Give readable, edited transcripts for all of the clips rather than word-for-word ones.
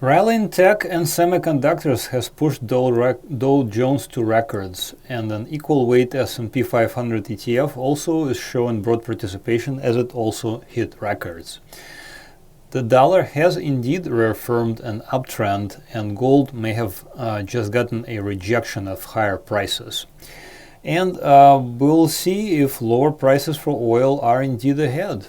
Rally in tech and semiconductors has pushed Dow Jones to records, and an equal weight S&P 500 ETF also is showing broad participation as it also hit records. The dollar has indeed reaffirmed an uptrend, and gold may have just gotten a rejection of higher prices. And we'll see if lower prices for oil are indeed ahead.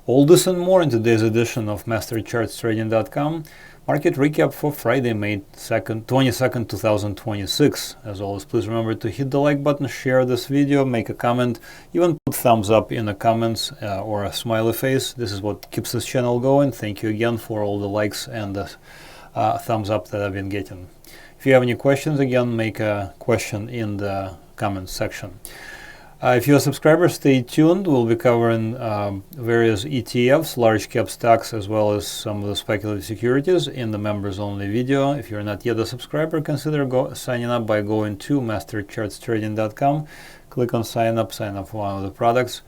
All this and more in today's edition of MasterChartsTrading.com. Market recap for Friday, May 22nd, 2026. As always, please remember to hit the like button, share this video, make a comment, even put thumbs up in the comments or a smiley face. This is what keeps this channel going. Thank you again for all the likes and the thumbs up that I've been getting. If you have any questions, again, make a question in the comments section. If you're a subscriber, stay tuned. We'll be covering various ETFs, large cap stocks, as well as some of the speculative securities in the members only video. If you're not yet a subscriber, consider signing up by going to MasterChartsTrading.com. Click on sign up for one of the products.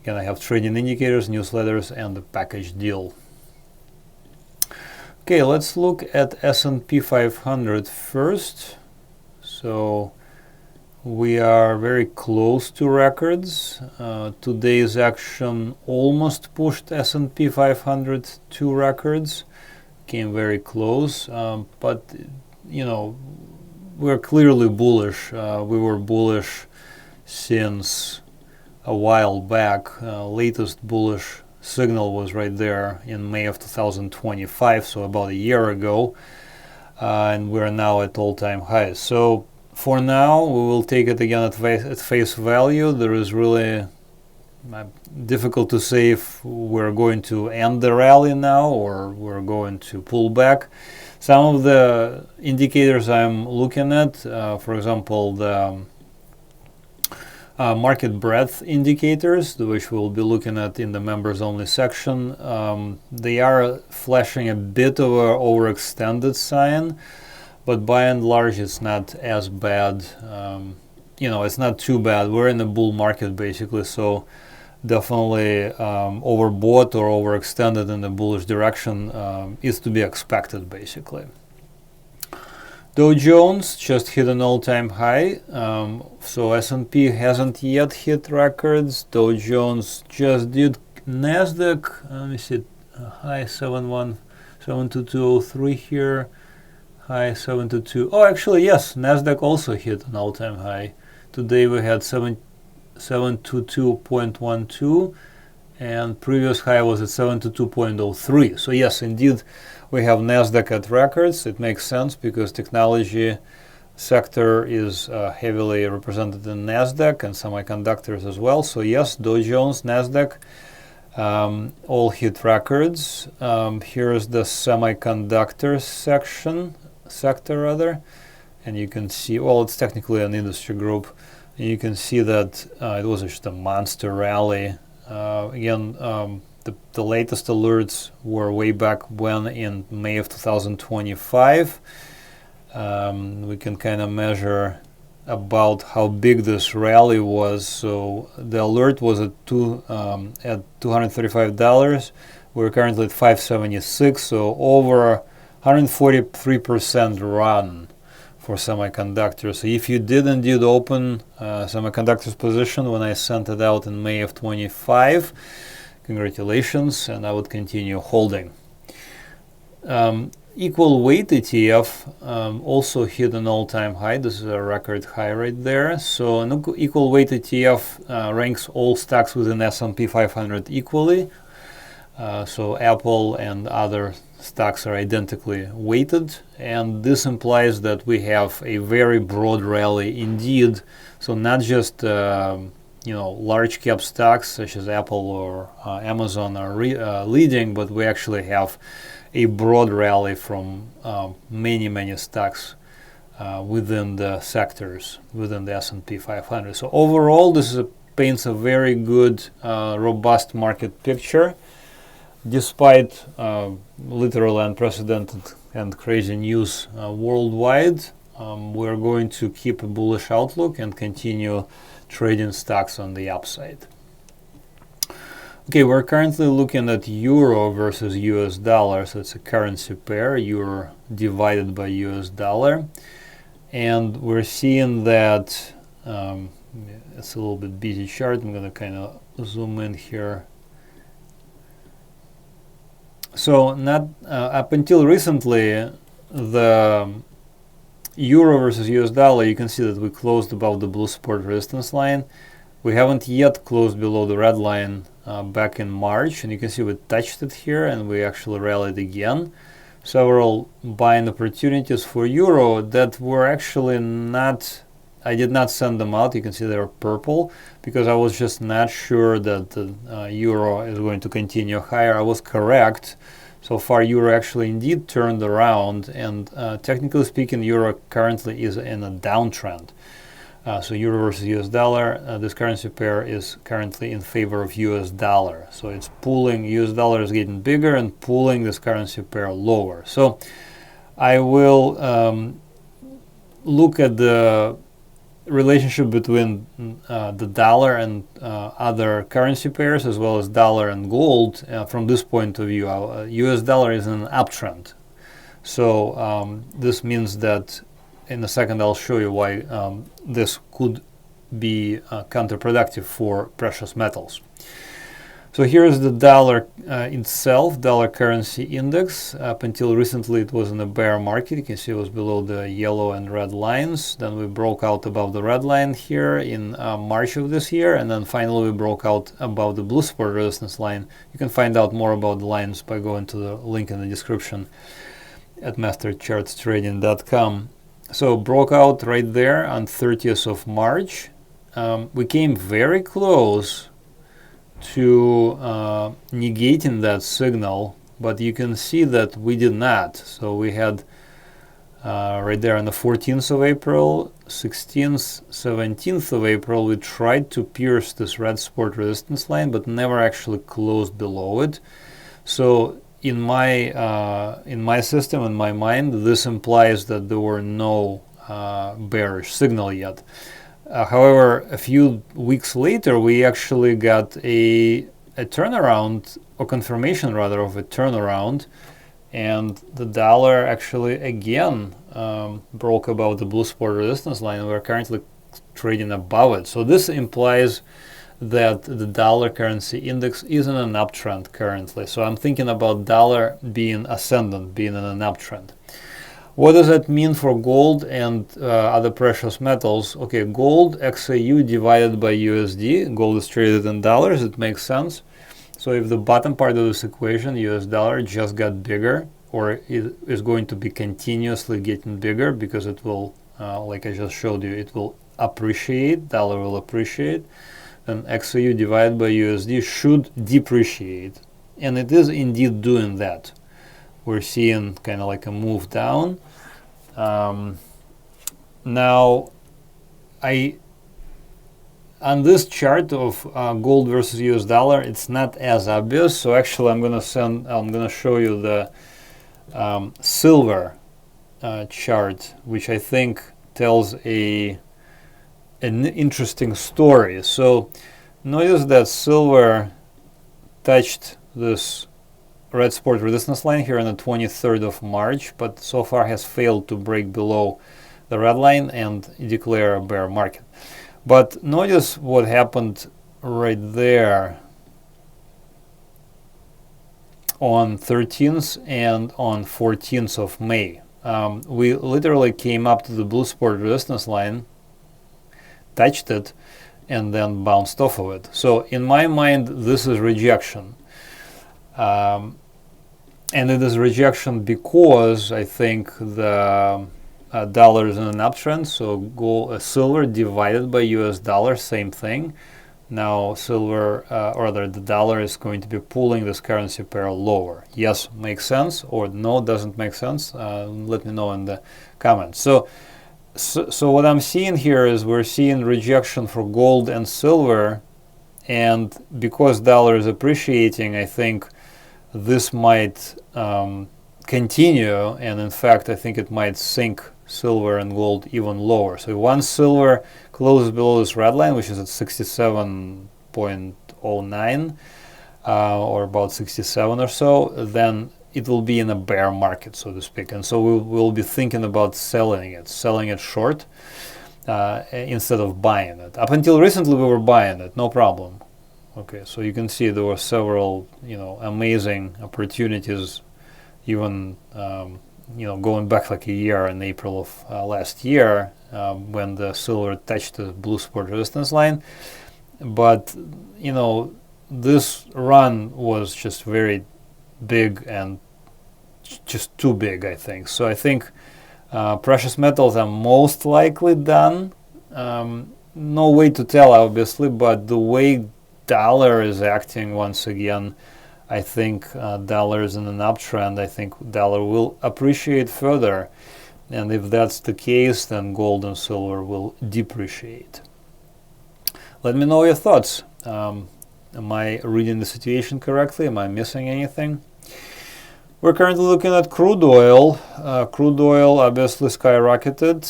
Again, I have trading indicators, newsletters, and the package deal. Okay, let's look at S&P 500 first. So we are very close to records. Today's action almost pushed S&P 500 to records. Came very close, but you know, we're clearly bullish. We were bullish since a while back. Latest bullish signal was right there in May of 2025, so about a year ago, and we're now at all-time highs. So for now, we will take it again at face value. There is really difficult to say if we're going to end the rally now or we're going to pull back. Some of the indicators I'm looking at, for example, the market breadth indicators, which we'll be looking at in the members only section, they are flashing a bit of an overextended sign. But by and large, it's not as bad. It's not too bad. We're in a bull market, basically, so definitely overbought or overextended in the bullish direction is to be expected, basically. Dow Jones just hit an all-time high, so S&P hasn't yet hit records. Dow Jones just did. Nasdaq, let me see, high 72203 here. High 722. Oh, actually, yes, Nasdaq also hit an all-time high. Today we had 722.12, and previous high was at 722.03. So yes, indeed, we have Nasdaq at records. It makes sense because technology sector is heavily represented in Nasdaq and semiconductors as well. So yes, Dow Jones, Nasdaq, all hit records. Here's the semiconductors sector, and you can see, well, it's technically an industry group, and you can see that it was just a monster rally. Again, the latest alerts were way back when in May of 2025. We can kind of measure about how big this rally was. So the alert was at $235. We're currently at $576, so over 143% run for semiconductors. So if you did indeed open semiconductors position when I sent it out in May of 25, congratulations, and I would continue holding. Equal weight ETF also hit an all-time high. This is a record high right there. So an equal weight ETF ranks all stocks within S&P 500 equally. So Apple and other stocks are identically weighted, and this implies that we have a very broad rally indeed. So not just large cap stocks such as Apple or Amazon are leading, but we actually have a broad rally from many stocks within the sectors within the S&P 500. So overall, this paints a very good, robust market picture. Despite literally unprecedented and crazy news worldwide, we're going to keep a bullish outlook and continue trading stocks on the upside. Okay, we're currently looking at euro versus US dollar, so it's a currency pair, euro divided by US dollar. And we're seeing that it's a little bit busy chart. I'm going to kind of zoom in here. So not up until recently, the euro versus US dollar, you can see that we closed above the blue support resistance line. We haven't yet closed below the red line back in March, and you can see we touched it here and we actually rallied again. Several buying opportunities for euro that were actually not, I did not send them out. You can see they're purple because I was just not sure that the euro is going to continue higher. I was correct. So far, euro actually indeed turned around, and technically speaking, euro currently is in a downtrend. So euro versus US dollar, this currency pair is currently in favor of US dollar. So it's pulling, US dollar is getting bigger and pulling this currency pair lower. So I will look at the relationship between the dollar and other currency pairs, as well as dollar and gold from this point of view. US dollar is in an uptrend. So this means that in a second I'll show you why this could be counterproductive for precious metals. So here is the dollar itself, dollar currency index. Up until recently it was in a bear market. You can see it was below the yellow and red lines. Then we broke out above the red line here in March of this year, and then finally we broke out above the blue support resistance line. You can find out more about the lines by going to the link in the description at MasterChartsTrading.com. So broke out right there on 30th of March. We came very close to negating that signal, but you can see that we did not. So we had right there on the 14th of April, 16th, 17th of April, we tried to pierce this red support resistance line, but never actually closed below it. So in my system, in my mind, this implies that there were no bearish signal yet. However, a few weeks later, we actually got a turnaround, or confirmation rather, of a turnaround, and the dollar actually again broke above the blue support resistance line, and we're currently trading above it. So this implies that the dollar currency index is in an uptrend currently. So I'm thinking about dollar being ascendant, being in an uptrend. What does that mean for gold and other precious metals? Okay, gold XAU divided by USD. Gold is traded in dollars. It makes sense. So if the bottom part of this equation, US dollar, just got bigger, or it is going to be continuously getting bigger because it will, like I just showed you, it will appreciate, dollar will appreciate, then XAU divided by USD should depreciate. And it is indeed doing that. We're seeing kind of like a move down. Now, on this chart of gold versus US dollar, it's not as obvious. So actually, I'm gonna show you the silver chart, which I think tells an interesting story. So notice that silver touched this red support resistance line here on the 23rd of March, but so far has failed to break below the red line and declare a bear market. But notice what happened right there on 13th and on 14th of May. We literally came up to the blue support resistance line, touched it, and then bounced off of it. So in my mind, this is rejection. And it is rejection because I think the dollar is in an uptrend. So silver divided by US dollar, same thing. Now silver, or rather the dollar, is going to be pulling this currency pair lower. Yes, makes sense, or no, doesn't make sense. Let me know in the comments. So what I'm seeing here is we're seeing rejection for gold and silver, and because dollar is appreciating, I think this might continue, and in fact I think it might sink silver and gold even lower. So once silver closes below this red line, which is at 67.09, or about 67 or so, then it will be in a bear market, so to speak. And so we'll be thinking about selling it short instead of buying it. Up until recently, we were buying it, no problem. Okay, so you can see there were several, amazing opportunities, even, going back like a year in April of last year, when the silver touched the blue support resistance line. But, this run was just very big and just too big, I think. So I think precious metals are most likely done. No way to tell, obviously, but the way dollar is acting once again, I think dollar is in an uptrend. I think dollar will appreciate further. And if that's the case, then gold and silver will depreciate. Let me know your thoughts. Am I reading the situation correctly? Am I missing anything? We're currently looking at crude oil. Crude oil obviously skyrocketed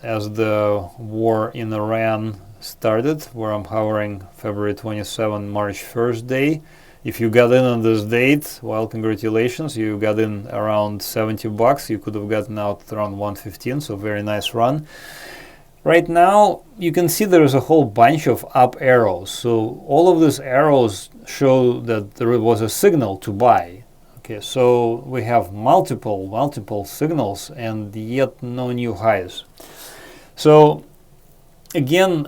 as the war in Iran started, where I'm hovering February 27, March 1st day. If you got in on this date, well, congratulations. You got in around $70. You could have gotten out around 115, so very nice run. Right now, you can see there is a whole bunch of up arrows. So all of these arrows show that there was a signal to buy. Okay, so we have multiple signals and yet no new highs. So again,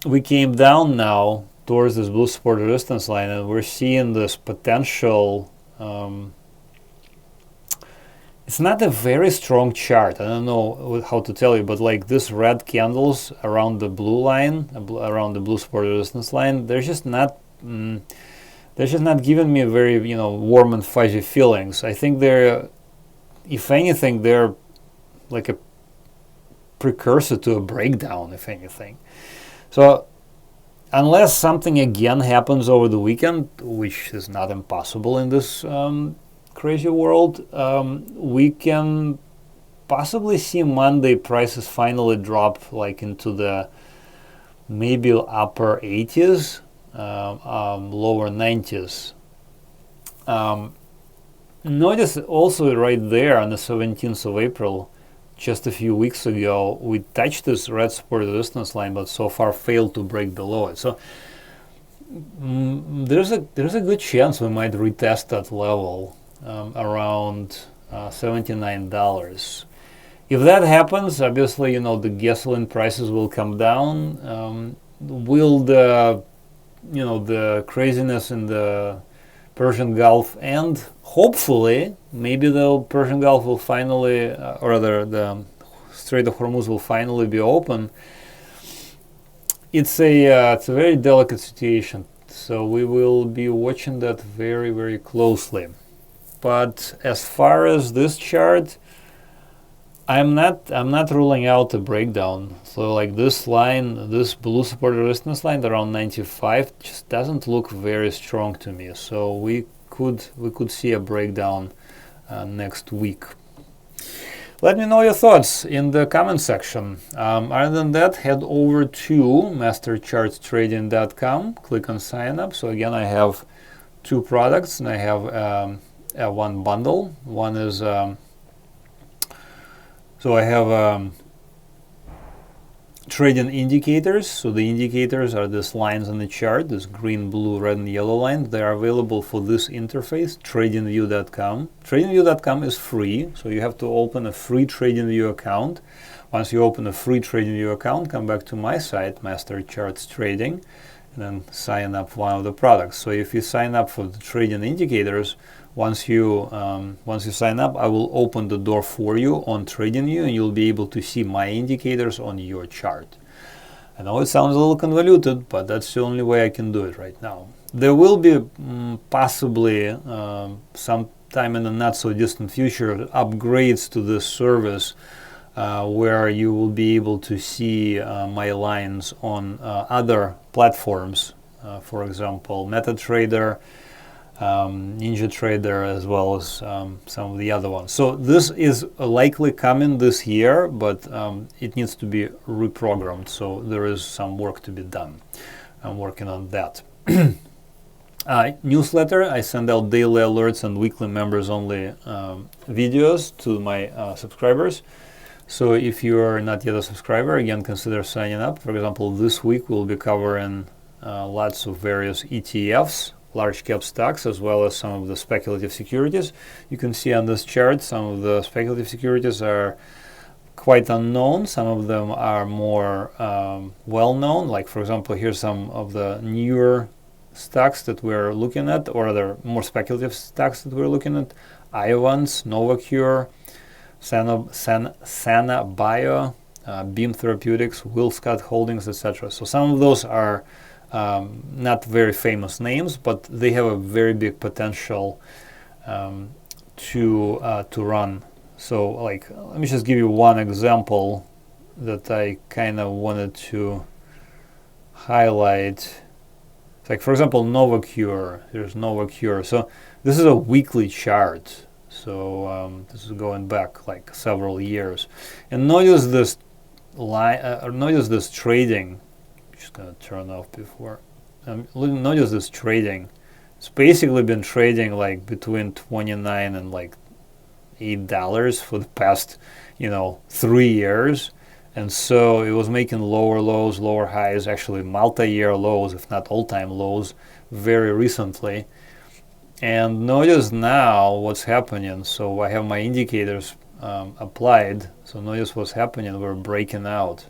we came down now towards this blue support resistance line, and we're seeing this potential. It's not a very strong chart. I don't know how to tell you, but like this red candles around the blue line, around the blue support resistance line, they're just not giving me very warm and fuzzy feelings. I think they're, if anything, they're like a precursor to a breakdown, if anything. So unless something again happens over the weekend, which is not impossible in this crazy world, we can possibly see Monday prices finally drop like into the maybe upper 80s, lower 90s. Notice also right there on the 17th of April, just a few weeks ago, we touched this red support resistance line, but so far failed to break below it. So there's a good chance we might retest that level around $79. If that happens, obviously, the gasoline prices will come down. Will the craziness in the Persian Gulf end? Hopefully, maybe the Persian Gulf will finally, or rather the Strait of Hormuz will finally be open. It's a very delicate situation, so we will be watching that very, very closely. But as far as this chart, I'm not ruling out a breakdown. So like this line, this blue support resistance line around 95 just doesn't look very strong to me. So we could see a breakdown next week. Let me know your thoughts in the comment section. Other than that, head over to MasterChartsTrading.com, click on sign up. So again, I have two products and I have one bundle. One is so I have trading indicators. So the indicators are these lines on the chart, this green, blue, red, and yellow line. They are available for this interface, TradingView.com. TradingView.com is free, so you have to open a free TradingView account. Once you open a free TradingView account, come back to my site, Master Charts Trading, and then sign up for one of the products. So if you sign up for the trading indicators, once you sign up, I will open the door for you on TradingView, and you'll be able to see my indicators on your chart. I know it sounds a little convoluted, but that's the only way I can do it right now. There will be possibly sometime in the not so distant future upgrades to this service where you will be able to see my lines on other platforms, for example, MetaTrader, NinjaTrader, as well as some of the other ones. So this is likely coming this year, but it needs to be reprogrammed. So there is some work to be done. I'm working on that. Newsletter. I send out daily alerts and weekly members only videos to my subscribers. So if you are not yet a subscriber, again, consider signing up. For example, this week we'll be covering lots of various ETFs, large cap stocks, as well as some of the speculative securities. You can see on this chart some of the speculative securities are quite unknown. Some of them are more well known. Like, for example, here's some of the newer stocks that we're looking at, or other more speculative stocks that we're looking at: Iovance, NovoCure, Sana Bio, Beam Therapeutics, WillScot Holdings, etc. So some of those are not very famous names, but they have a very big potential to run. So, like, let me just give you one example that I kind of wanted to highlight. Like, for example, NovoCure. Here's NovoCure. So this is a weekly chart. So this is going back like several years. And notice this notice this trading. I'm just gonna turn off before. Notice this trading. It's basically been trading like between $29 and like $8 for the past, 3 years. And so it was making lower lows, lower highs, actually multi-year lows, if not all-time lows, very recently. And notice now what's happening. So I have my indicators applied. So notice what's happening. We're breaking out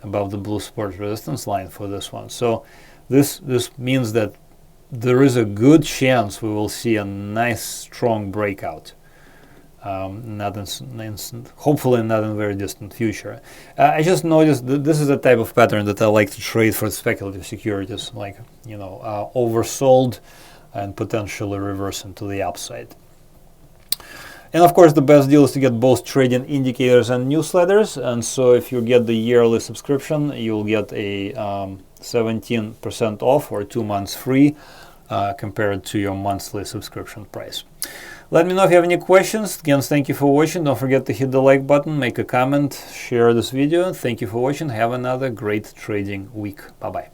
above the blue support resistance line for this one. So this means that there is a good chance we will see a nice strong breakout. Hopefully not in very distant future. I just noticed that this is a type of pattern that I like to trade for speculative securities, like oversold and potentially reversing to the upside. And of course, the best deal is to get both trading indicators and newsletters. And so if you get the yearly subscription, you'll get a 17% off or 2 months free compared to your monthly subscription price. Let me know if you have any questions. Again, thank you for watching. Don't forget to hit the like button, make a comment, share this video. Thank you for watching. Have another great trading week. Bye-bye.